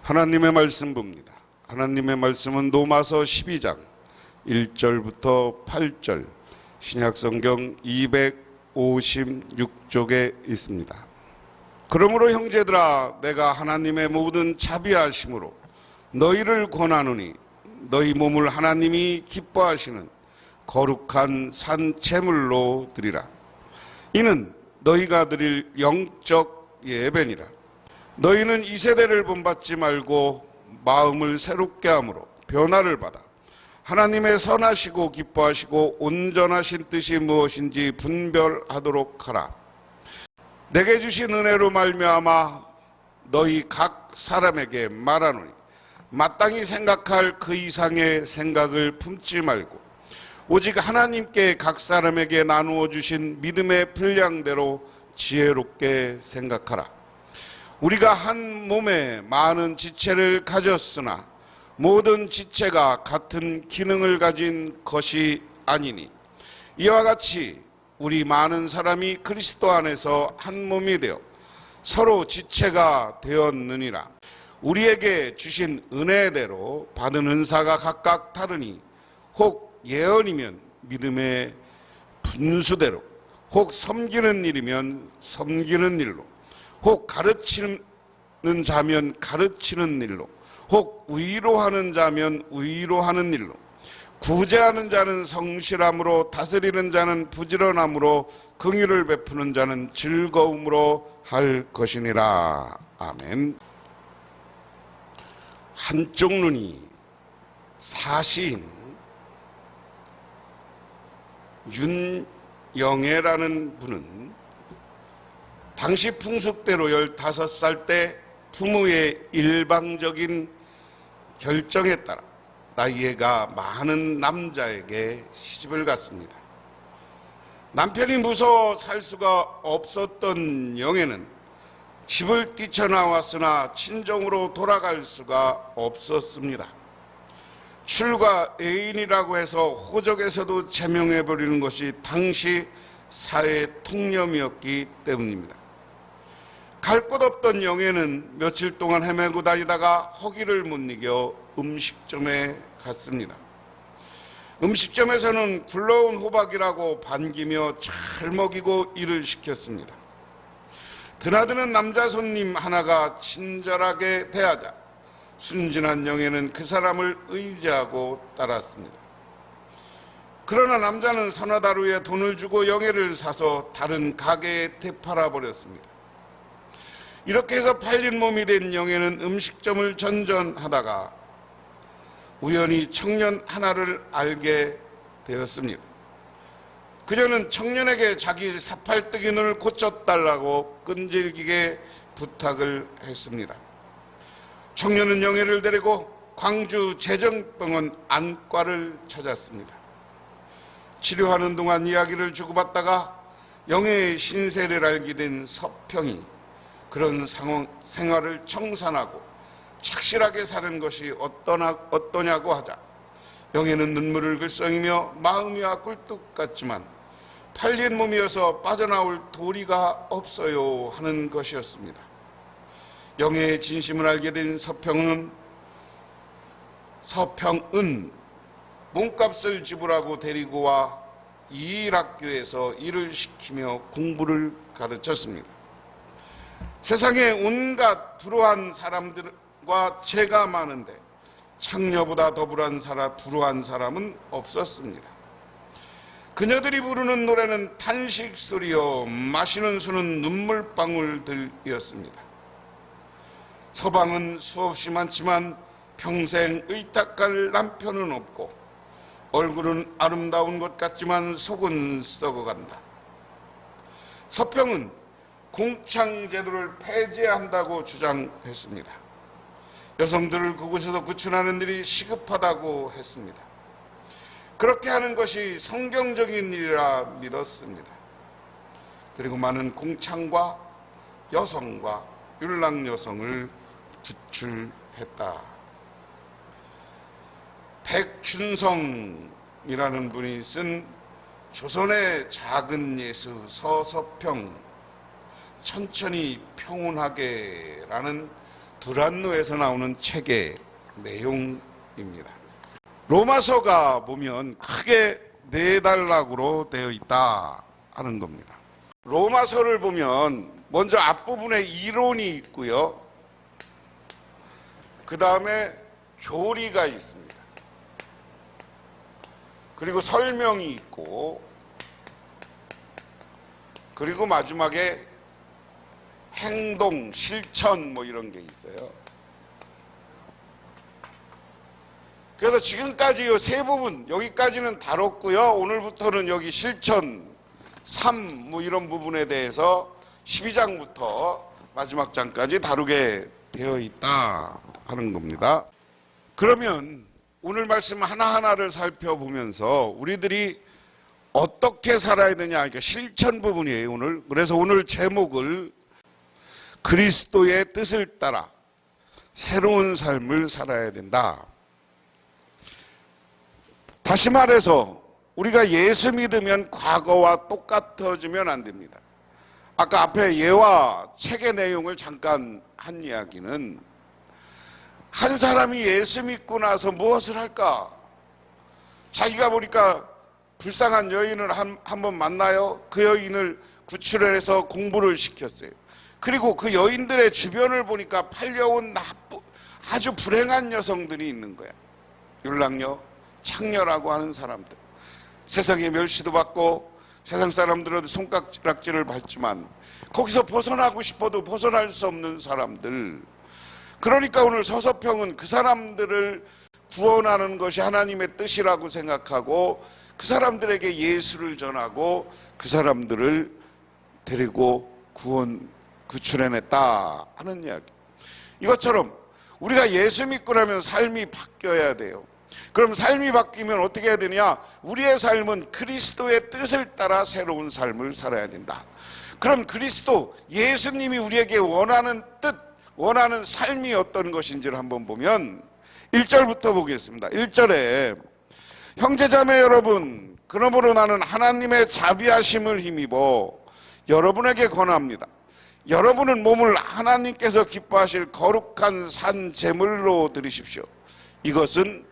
하나님의 말씀 봅니다. 하나님의 말씀은 로마서 12장 1절부터 8절 신약성경 256쪽에 있습니다. 그러므로 형제들아, 내가 하나님의 모든 자비하심으로 너희를 권하노니 너희 몸을 하나님이 기뻐하시는 거룩한 산제물로 드리라. 이는 너희가 드릴 영적 예배니라. 너희는 이 세대를 본받지 말고 마음을 새롭게 함으로 변화를 받아 하나님의 선하시고 기뻐하시고 온전하신 뜻이 무엇인지 분별하도록 하라. 내게 주신 은혜로 말미암아 너희 각 사람에게 말하노니 마땅히 생각할 그 이상의 생각을 품지 말고 오직 하나님께 각 사람에게 나누어 주신 믿음의 분량대로 지혜롭게 생각하라. 우리가 한 몸에 많은 지체를 가졌으나 모든 지체가 같은 기능을 가진 것이 아니니 이와 같이 우리 많은 사람이 그리스도 안에서 한 몸이 되어 서로 지체가 되었느니라. 우리에게 주신 은혜대로 받은 은사가 각각 다르니 혹 예언이면 믿음의 분수대로, 혹 섬기는 일이면 섬기는 일로, 혹 가르치는 자면 가르치는 일로, 혹 위로하는 자면 위로하는 일로, 구제하는 자는 성실함으로, 다스리는 자는 부지런함으로, 긍휼을 베푸는 자는 즐거움으로 할 것이니라. 아멘. 한쪽 눈이 사시인 윤영애라는 분은 당시 풍습대로 15살 때 부모의 일방적인 결정에 따라 나이가 많은 남자에게 시집을 갔습니다. 남편이 무서워 살 수가 없었던 영애는 집을 뛰쳐나왔으나 친정으로 돌아갈 수가 없었습니다. 출가 애인이라고 해서 호적에서도 제명해버리는 것이 당시 사회 통념이었기 때문입니다. 갈 곳 없던 영애는 며칠 동안 헤매고 다니다가 허기를 못 이겨 음식점에 갔습니다. 음식점에서는 굴러온 호박이라고 반기며 잘 먹이고 일을 시켰습니다. 드나드는 남자 손님 하나가 친절하게 대하자 순진한 영애는 그 사람을 의지하고 따랐습니다. 그러나 남자는 서너 달 후에 돈을 주고 영애를 사서 다른 가게에 되팔아 버렸습니다. 이렇게 해서 팔린 몸이 된 영애는 음식점을 전전하다가 우연히 청년 하나를 알게 되었습니다. 그녀는 청년에게 자기 사팔뜨기 눈을 고쳐달라고 끈질기게 부탁을 했습니다. 청년은 영애를 데리고 광주 재정병원 안과를 찾았습니다. 치료하는 동안 이야기를 주고받다가 영애의 신세를 알게 된 서평이 그런 생활을 청산하고 착실하게 사는 것이 어떠냐고 하자 영애는 눈물을 글썽이며 마음이야 꿀뚝 같지만 팔린 몸이어서 빠져나올 도리가 없어요 하는 것이었습니다. 영애의 진심을 알게 된 서평은 몸값을 지불하고 데리고 와 이일학교에서 일을 시키며 공부를 가르쳤습니다. 세상에 온갖 불우한 사람들과 죄가 많은데 창녀보다 더 불우한 사람은 없었습니다. 그녀들이 부르는 노래는 탄식 소리요 마시는 수는 눈물방울들이었습니다. 서방은 수없이 많지만 평생 의탁할 남편은 없고 얼굴은 아름다운 것 같지만 속은 썩어간다. 서평은 공창제도를 폐지한다고 주장했습니다. 여성들을 그곳에서 구출하는 일이 시급하다고 했습니다. 그렇게 하는 것이 성경적인 일이라 믿었습니다. 그리고 많은 공창과 여성과 율랑 여성을 구출했다. 백춘성이라는 분이 쓴 조선의 작은 예수 서서평 천천히 평온하게 라는 두란노에서 나오는 책의 내용입니다. 로마서가 보면 크게 네 단락으로 되어 있다 하는 겁니다. 로마서를 보면 먼저 앞부분에 이론이 있고요. 그 다음에 교리가 있습니다. 그리고 설명이 있고, 그리고 마지막에 행동, 실천 뭐 이런 게 있어요. 그래서 지금까지 이 세 부분, 여기까지는 다뤘고요. 오늘부터는 여기 실천, 삶 뭐 이런 부분에 대해서 12장부터 마지막 장까지 다루게 되어 있다 하는 겁니다. 그러면 오늘 말씀 하나하나를 살펴보면서 우리들이 어떻게 살아야 되냐, 그러니까 실천 부분이에요 오늘. 그래서 오늘 제목을 그리스도의 뜻을 따라 새로운 삶을 살아야 된다. 다시 말해서 우리가 예수 믿으면 과거와 똑같아지면 안 됩니다. 아까 앞에 예와 책의 내용을 잠깐 한 이야기는, 한 사람이 예수 믿고 나서 무엇을 할까? 자기가 보니까 불쌍한 여인을 한 번 만나요. 그 여인을 구출해서 공부를 시켰어요. 그리고 그 여인들의 주변을 보니까 팔려온 아주 불행한 여성들이 있는 거야. 율랑녀, 창녀라고 하는 사람들. 세상에 멸시도 받고 세상 사람들은 손가락질을 받지만 거기서 벗어나고 싶어도 벗어날 수 없는 사람들. 그러니까 오늘 서서평은 그 사람들을 구원하는 것이 하나님의 뜻이라고 생각하고 그 사람들에게 예수를 전하고 그 사람들을 데리고 구출해냈다 하는 이야기. 이것처럼 우리가 예수 믿고 나면 삶이 바뀌어야 돼요. 그럼 삶이 바뀌면 어떻게 해야 되냐? 우리의 삶은 그리스도의 뜻을 따라 새로운 삶을 살아야 된다. 그럼 그리스도, 예수님이 우리에게 원하는 뜻, 원하는 삶이 어떤 것인지를 한번 보면 1절부터 보겠습니다. 1절에 형제자매 여러분, 그러므로 나는 하나님의 자비하심을 힘입어 여러분에게 권합니다. 여러분은 몸을 하나님께서 기뻐하실 거룩한 산 제물로 드리십시오. 이것은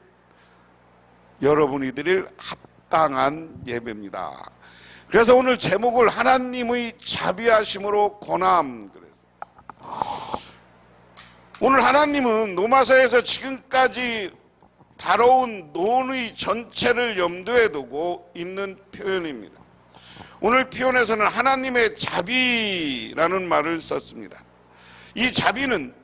여러분이 드릴 합당한 예배입니다. 그래서 오늘 제목을 하나님의 자비하심으로 권함. 오늘 하나님은 로마서에서 지금까지 다뤄온 논의 전체를 염두에 두고 있는 표현입니다. 오늘 표현에서는 하나님의 자비라는 말을 썼습니다. 이 자비는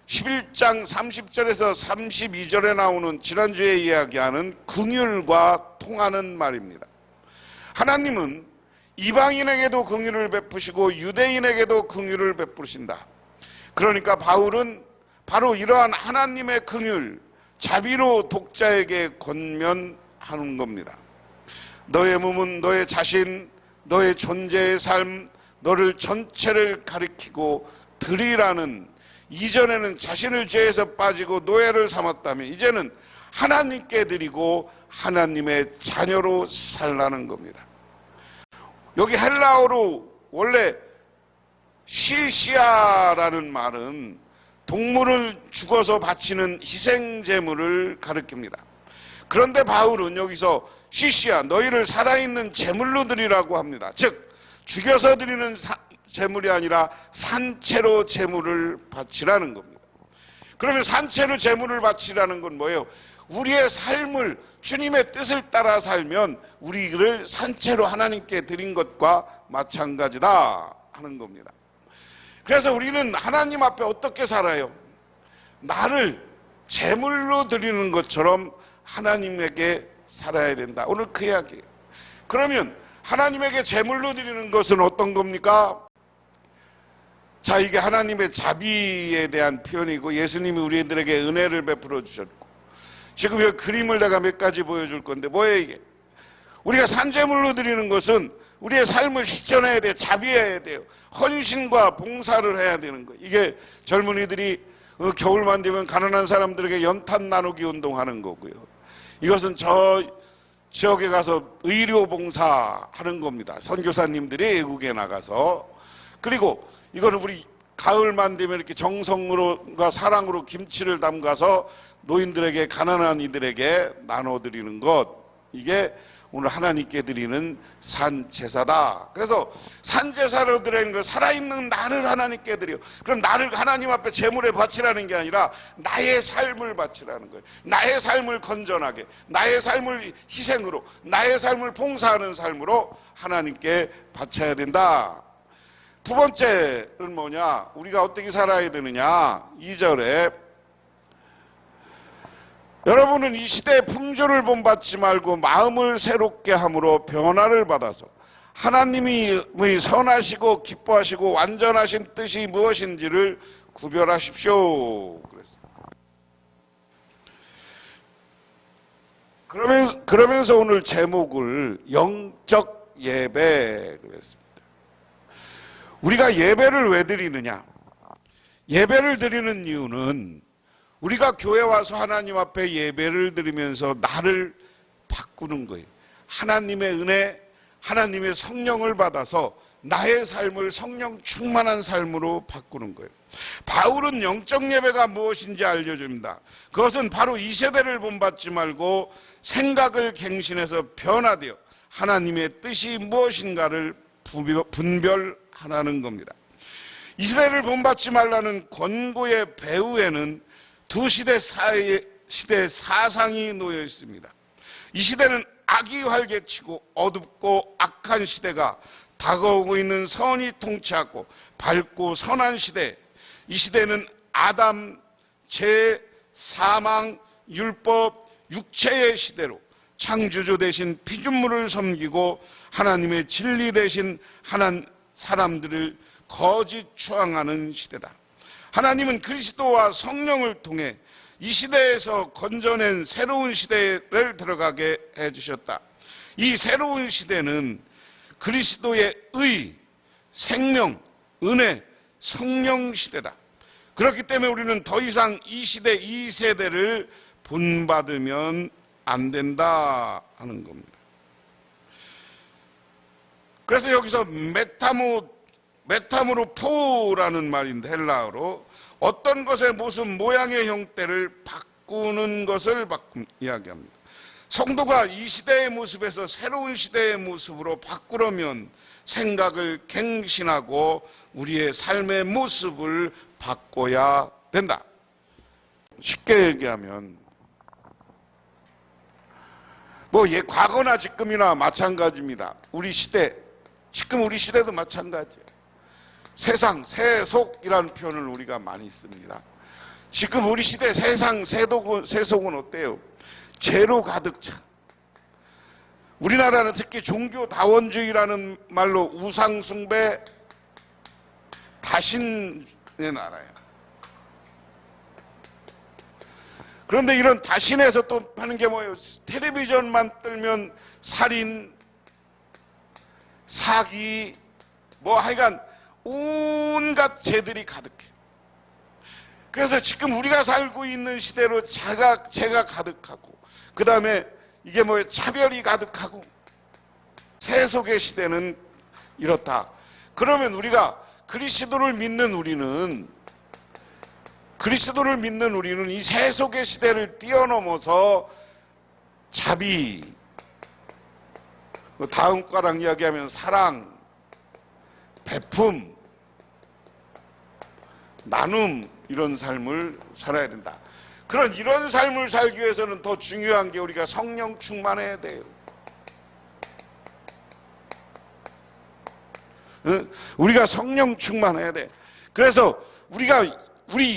11장 30절에서 32절에 나오는 지난주에 이야기하는 긍휼과 통하는 말입니다. 하나님은 이방인에게도 긍휼을 베푸시고 유대인에게도 긍휼을 베푸신다. 그러니까 바울은 바로 이러한 하나님의 긍휼, 자비로 독자에게 권면하는 겁니다. 너의 몸은 너의 자신, 너의 존재의 삶, 너를 전체를 가리키고 드리라는, 이전에는 자신을 죄에서 빠지고 노예를 삼았다면 이제는 하나님께 드리고 하나님의 자녀로 살라는 겁니다. 여기 헬라어로 원래 시시아라는 말은 동물을 죽어서 바치는 희생제물을 가리킵니다. 그런데 바울은 여기서 시시아, 너희를 살아있는 제물로 드리라고 합니다. 즉 죽여서 드리는 제물이 아니라 산채로 제물을 바치라는 겁니다. 그러면 산채로 제물을 바치라는 건 뭐예요? 우리의 삶을 주님의 뜻을 따라 살면 우리를 산채로 하나님께 드린 것과 마찬가지다 하는 겁니다. 그래서 우리는 하나님 앞에 어떻게 살아요? 나를 제물로 드리는 것처럼 하나님에게 살아야 된다. 오늘 그 이야기예요. 그러면 하나님에게 제물로 드리는 것은 어떤 겁니까? 자, 이게 하나님의 자비에 대한 표현이고 예수님이 우리들에게 은혜를 베풀어 주셨고, 지금 이 그림을 내가 몇 가지 보여줄 건데 뭐예요 이게? 우리가 산제물로 드리는 것은 우리의 삶을 실천해야 돼요. 자비해야 돼요. 헌신과 봉사를 해야 되는 거예요. 이게 젊은이들이 겨울만 되면 가난한 사람들에게 연탄 나누기 운동하는 거고요. 이것은 저 지역에 가서 의료 봉사하는 겁니다. 선교사님들이 외국에 나가서. 그리고 이거는 우리 가을만 되면 이렇게 정성으로과 사랑으로 김치를 담가서 노인들에게, 가난한 이들에게 나눠드리는 것, 이게 오늘 하나님께 드리는 산제사다. 그래서 산제사를 드리는 거, 살아있는 나를 하나님께 드려. 그럼 나를 하나님 앞에 제물에 바치라는 게 아니라 나의 삶을 바치라는 거예요. 나의 삶을 건전하게, 나의 삶을 희생으로, 나의 삶을 봉사하는 삶으로 하나님께 바쳐야 된다. 두 번째는 뭐냐? 우리가 어떻게 살아야 되느냐? 2절에 여러분은 이 시대의 풍조를 본받지 말고 마음을 새롭게 함으로 변화를 받아서 하나님이 선하시고 기뻐하시고 완전하신 뜻이 무엇인지를 구별하십시오. 그러면서 오늘 제목을 영적 예배 그랬습니다. 우리가 예배를 왜 드리느냐? 예배를 드리는 이유는 우리가 교회 와서 하나님 앞에 예배를 드리면서 나를 바꾸는 거예요. 하나님의 은혜, 하나님의 성령을 받아서 나의 삶을 성령 충만한 삶으로 바꾸는 거예요. 바울은 영적 예배가 무엇인지 알려줍니다. 그것은 바로 이 세대를 본받지 말고 생각을 갱신해서 변화되어 하나님의 뜻이 무엇인가를 분별하는 겁니다. 이 세대를 본받지 말라는 권고의 배후에는 두 시대 사이의 시대 사상이 놓여 있습니다. 이 시대는 악이 활개치고 어둡고 악한 시대가 다가오고 있는 선이 통치하고 밝고 선한 시대. 이 시대는 아담, 죄, 사망, 율법, 육체의 시대로 창조주 대신 피조물을 섬기고 하나님의 진리 대신 사람들을 거짓 추앙하는 시대다. 하나님은 그리스도와 성령을 통해 이 시대에서 건져낸 새로운 시대를 들어가게 해주셨다. 이 새로운 시대는 그리스도의 의, 생명, 은혜, 성령 시대다. 그렇기 때문에 우리는 더 이상 이 시대, 이 세대를 본받으면 안 된다 하는 겁니다. 그래서 여기서 메타모르포라는 말인데, 헬라어로 어떤 것의 모습, 모양의 형태를 바꾸는 것을 이야기합니다. 성도가 이 시대의 모습에서 새로운 시대의 모습으로 바꾸려면 생각을 갱신하고 우리의 삶의 모습을 바꿔야 된다. 쉽게 얘기하면 과거나 지금이나 마찬가지입니다. 우리 시대, 지금 우리 시대도 마찬가지예요. 세상, 세속이라는 표현을 우리가 많이 씁니다. 지금 우리 시대 세속은 어때요? 죄로 가득 차. 우리나라는 특히 종교다원주의라는 말로 우상숭배, 다신의 나라예요. 그런데 이런 다신에서 또 하는 게 뭐예요? 텔레비전만 뜨면 살인, 사기, 하여간 온갖 죄들이 가득해. 그래서 지금 우리가 살고 있는 시대로 죄가 가득하고, 그 다음에 이게 차별이 가득하고, 세속의 시대는 이렇다. 그러면 우리가 그리스도를 믿는 우리는 이 세속의 시대를 뛰어넘어서 자비, 다음 과랑 이야기하면 사랑, 베품, 나눔, 이런 삶을 살아야 된다. 이런 삶을 살기 위해서는 더 중요한 게 우리가 성령 충만해야 돼요. 우리가 성령 충만해야 돼. 그래서 우리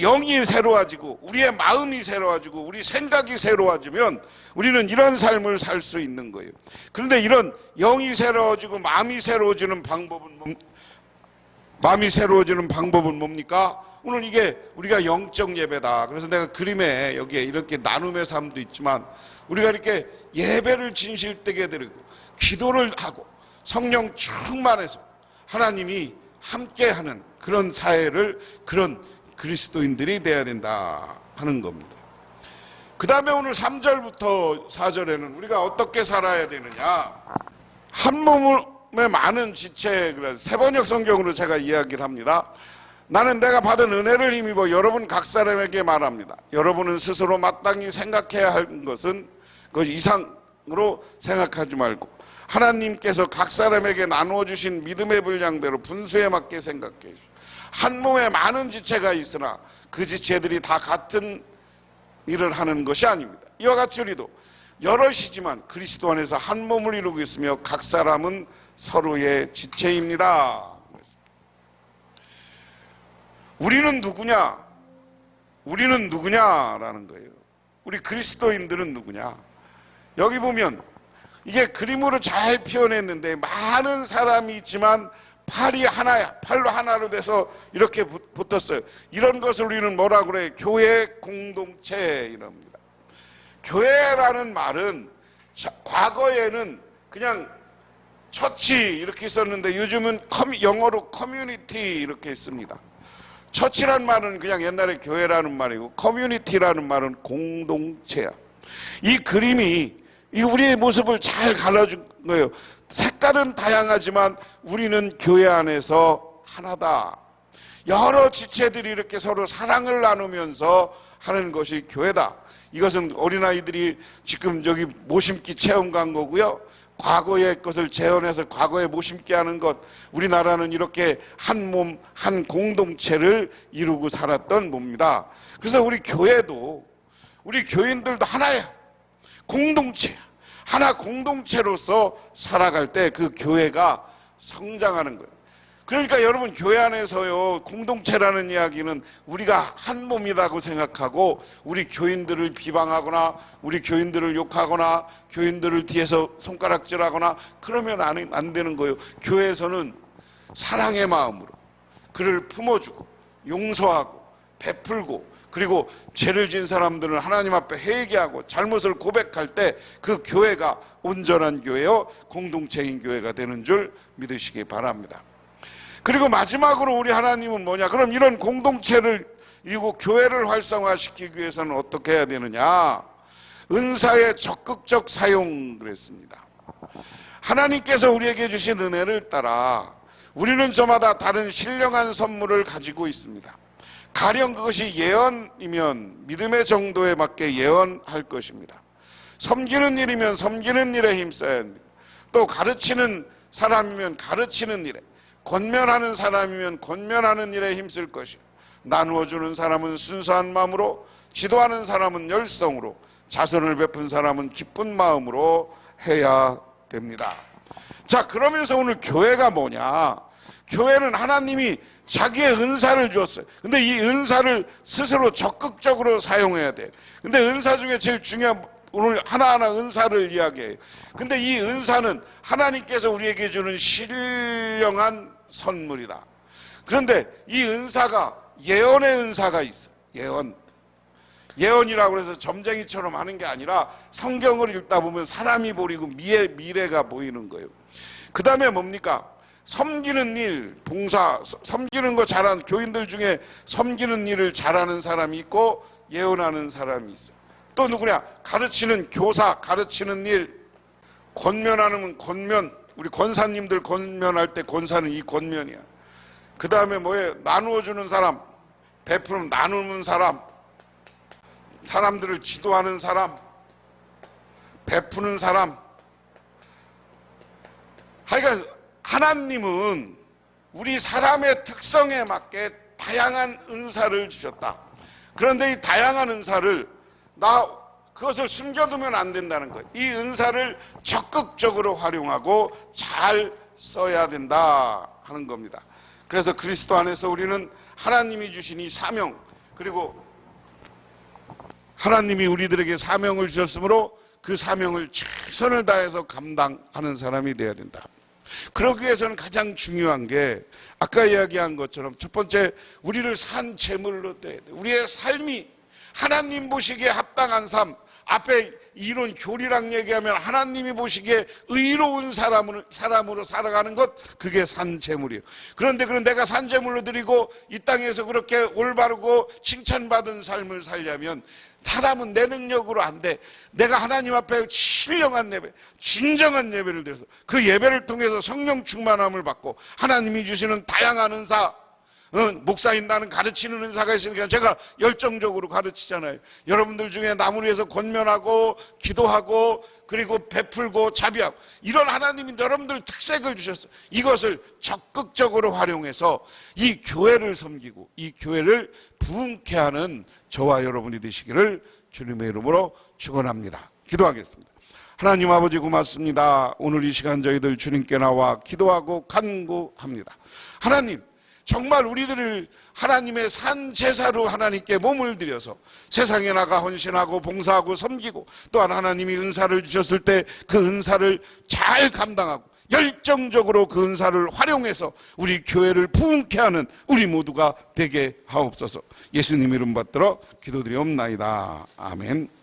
영이 새로워지고 우리의 마음이 새로워지고 우리 생각이 새로워지면 우리는 이런 삶을 살 수 있는 거예요. 그런데 이런 영이 새로워지고 마음이 새로워지는 방법은 뭡니까? 오늘 이게 우리가 영적 예배다. 그래서 내가 그림에 여기에 이렇게 나눔의 삶도 있지만 우리가 이렇게 예배를 진실되게 드리고 기도를 하고 성령 충만해서 하나님이 함께하는 그런 사회를, 그런 그리스도인들이 돼야 된다 하는 겁니다. 그 다음에 오늘 3절부터 4절에는 우리가 어떻게 살아야 되느냐, 한 몸에 많은 지체, 세 번역 성경으로 제가 이야기를 합니다. 나는 내가 받은 은혜를 힘입어 여러분 각 사람에게 말합니다. 여러분은 스스로 마땅히 생각해야 할 것은 그것이 이상으로 생각하지 말고 하나님께서 각 사람에게 나누어 주신 믿음의 분량대로 분수에 맞게 생각해 주시오. 한 몸에 많은 지체가 있으나 그 지체들이 다 같은 일을 하는 것이 아닙니다. 이와 같이 우리도 여럿이지만 그리스도 안에서 한 몸을 이루고 있으며 각 사람은 서로의 지체입니다. 우리는 누구냐? 우리는 누구냐라는 거예요. 우리 그리스도인들은 누구냐? 여기 보면 이게 그림으로 잘 표현했는데 많은 사람이 있지만 팔이 하나야. 팔로 하나로 돼서 이렇게 붙었어요. 이런 것을 우리는 뭐라고 그래요? 교회 공동체 이럽니다. 교회라는 말은 과거에는 그냥 처치 이렇게 썼는데 요즘은 영어로 커뮤니티 이렇게 씁니다. 처치란 말은 그냥 옛날에 교회라는 말이고 커뮤니티라는 말은 공동체야. 이 그림이 우리의 모습을 잘 갈라준 거예요. 색깔은 다양하지만 우리는 교회 안에서 하나다. 여러 지체들이 이렇게 서로 사랑을 나누면서 하는 것이 교회다. 이것은 어린아이들이 지금 여기 모심기 체험 간 거고요. 과거의 것을 재현해서 과거에 모심기 하는 것. 우리나라는 이렇게 한 몸, 한 공동체를 이루고 살았던 몸입니다. 그래서 우리 교회도, 우리 교인들도 하나야. 공동체야. 하나 공동체로서 살아갈 때 그 교회가 성장하는 거예요. 그러니까 여러분 교회 안에서요 공동체라는 이야기는 우리가 한 몸이라고 생각하고 우리 교인들을 비방하거나 우리 교인들을 욕하거나 교인들을 뒤에서 손가락질하거나 그러면 안 되는 거예요. 교회에서는 사랑의 마음으로 그를 품어주고 용서하고 베풀고 그리고 죄를 지은 사람들은 하나님 앞에 회개하고 잘못을 고백할 때 그 교회가 온전한 교회요 공동체인 교회가 되는 줄 믿으시기 바랍니다. 그리고 마지막으로 우리 하나님은 뭐냐? 그럼 이런 공동체를 이루고 교회를 활성화시키기 위해서는 어떻게 해야 되느냐? 은사의 적극적 사용 그랬습니다. 하나님께서 우리에게 주신 은혜를 따라 우리는 저마다 다른 신령한 선물을 가지고 있습니다. 가령 그것이 예언이면 믿음의 정도에 맞게 예언할 것입니다. 섬기는 일이면 섬기는 일에 힘써야 합니다. 또 가르치는 사람이면 가르치는 일에, 권면하는 사람이면 권면하는 일에 힘쓸 것이요 나누어주는 사람은 순수한 마음으로, 지도하는 사람은 열성으로, 자선을 베푼 사람은 기쁜 마음으로 해야 됩니다. 자, 그러면서 오늘 교회가 뭐냐? 교회는 하나님이 자기의 은사를 주었어요. 근데 이 은사를 스스로 적극적으로 사용해야 돼. 근데 은사 중에 제일 중요한, 오늘 하나하나 은사를 이야기해요. 근데 이 은사는 하나님께서 우리에게 주는 신령한 선물이다. 그런데 이 은사가 예언의 은사가 있어. 예언이라고 해서 점쟁이처럼 하는 게 아니라 성경을 읽다 보면 사람이 보이고 미래가 보이는 거예요. 그 다음에 뭡니까? 섬기는 일, 봉사, 섬기는 거 잘하는 교인들 중에 섬기는 일을 잘하는 사람이 있고 예언하는 사람이 있어요. 또 누구냐? 가르치는 교사, 가르치는 일, 권면하는 권면. 우리 권사님들 권면할 때 권사는 이 권면이야. 그 다음에 뭐예요? 나누어주는 사람, 베푸는 나누는 사람, 사람들을 지도하는 사람, 베푸는 사람. 하여간 하나님은 우리 사람의 특성에 맞게 다양한 은사를 주셨다. 그런데 이 다양한 은사를 그것을 숨겨두면 안 된다는 거예요. 이 은사를 적극적으로 활용하고 잘 써야 된다 하는 겁니다. 그래서 그리스도 안에서 우리는 하나님이 주신 이 사명, 그리고 하나님이 우리들에게 사명을 주셨으므로 그 사명을 최선을 다해서 감당하는 사람이 되어야 된다. 그러기 위해서는 가장 중요한 게 아까 이야기한 것처럼 첫 번째, 우리를 산 제물로 떼야 돼. 우리의 삶이 하나님 보시기에 합당한 삶. 앞에 이론 교리랑 얘기하면 하나님이 보시기에 의로운 사람으로 살아가는 것, 그게 산 제물이에요. 그런데 내가 산 제물로 드리고 이 땅에서 그렇게 올바르고 칭찬받은 삶을 살려면 사람은 내 능력으로 안 돼. 내가 하나님 앞에 신령한 예배, 진정한 예배를 드려서 그 예배를 통해서 성령 충만함을 받고 하나님이 주시는 다양한 은사, 목사인 나는 가르치는 은사가 있으니까 제가 열정적으로 가르치잖아요. 여러분들 중에 남을 위해서 권면하고 기도하고 그리고 베풀고 자비하고 이런 하나님이 여러분들 특색을 주셨어요. 이것을 적극적으로 활용해서 이 교회를 섬기고 이 교회를 부흥케 하는 저와 여러분이 되시기를 주님의 이름으로 축원합니다. 기도하겠습니다. 하나님 아버지 고맙습니다. 오늘 이 시간 저희들 주님께 나와 기도하고 간구합니다. 하나님, 정말 우리들을 하나님의 산 제사로 하나님께 몸을 들여서 세상에 나가 헌신하고 봉사하고 섬기고 또한 하나님이 은사를 주셨을 때 그 은사를 잘 감당하고 열정적으로 그 은사를 활용해서 우리 교회를 부흥케 하는 우리 모두가 되게 하옵소서. 예수님 이름 받들어 기도드리옵나이다. 아멘.